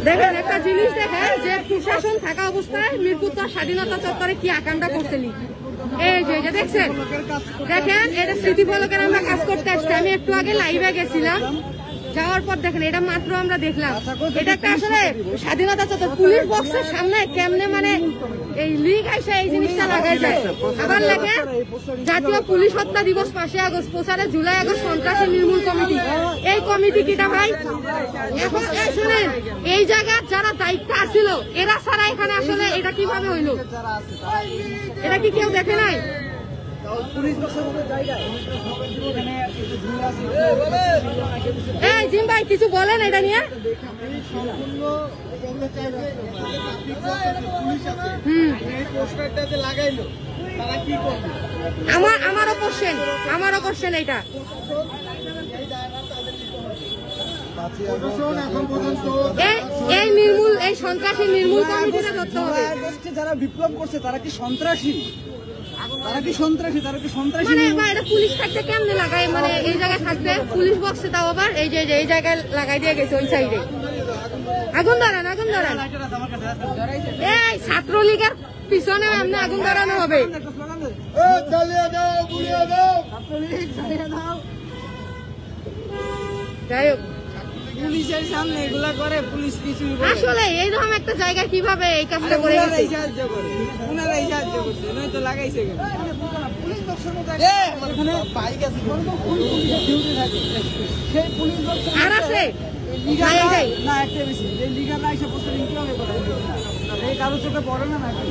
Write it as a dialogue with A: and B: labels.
A: দেখেন একটা জিনিস দেখেন যে প্রশাসন থাকা অবস্থায় মিরপুর স্বাধীনতা চত্বরে কি আকাঙ্ক্ষা করতেলি এই যে দেখছেন দেখেন এটা স্মৃতিফলকের আমরা কাজ করতে আসছি। আমি একটু আগে লাইভে গেছিলাম, যাওয়ার পর দেখেন এটা মাত্র আমরা দেখলাম এটা একটা আসলে স্বাধীনতা চত্বর পুলিশ বক্সের সামনে কেমনে মানে এই লিগ আইসা এই জিনিসটা লাগাই যায়। আবার লেখে জাতীয় পুলিশ হত্যা দিবস 5 আগস্ট প্রচারে জুলাই আগস্ট সন্ত্রাসী নির্মূল কমিটি। এই কমিটি কিটা ভাই এখন শুনেন এই জায়গায় যারা দায়িত্ব আসছিল এরা ছাড়া এখানে আসলে এটা কিভাবে হইলো এটা কি কেউ দেখে নাই? এই জিম ভাই কিছু বলেন এটা নিয়ে। আমারও কোশ্চেন এটা। এই সন্ত্রাসী নির্মূল কমিটিটা ধরতে হবে।
B: যারা বিপ্লব করছে তারা কি সন্ত্রাসী?
A: এটা পুলিশ থাকতে কেমনে লাগায় মানে এই জায়গায় থাকতে পুলিশ বক্সে তাও আবার এই যে এই জায়গায় লাগাই দিয়ে গেছে ওই সাইডে। আগুন ধরান এই ছাত্রলীগের পিছনে এমনি আগুন ধরানো হবে। যাই হোক
B: পুলিশের সামনে এগুলা করে পুলিশ কিছু
A: আসলে এইরকম একটা জায়গায় কিভাবে এই কাজটা করে গেছে?
B: সাহায্য করে ওনারাই সাহায্য করছে নয়তো লাগাইছে কেন? পুলিশ বক্সের মধ্যে এখানে বাইক আছে ডিউটি থাকে সেই পুলিশ বক্স
A: আর আছে
B: না একটা বেশি এই লিগাররা এসে পোস্টারিং কিভাবে করে এই কারো চোখে পড়ে না নাকি?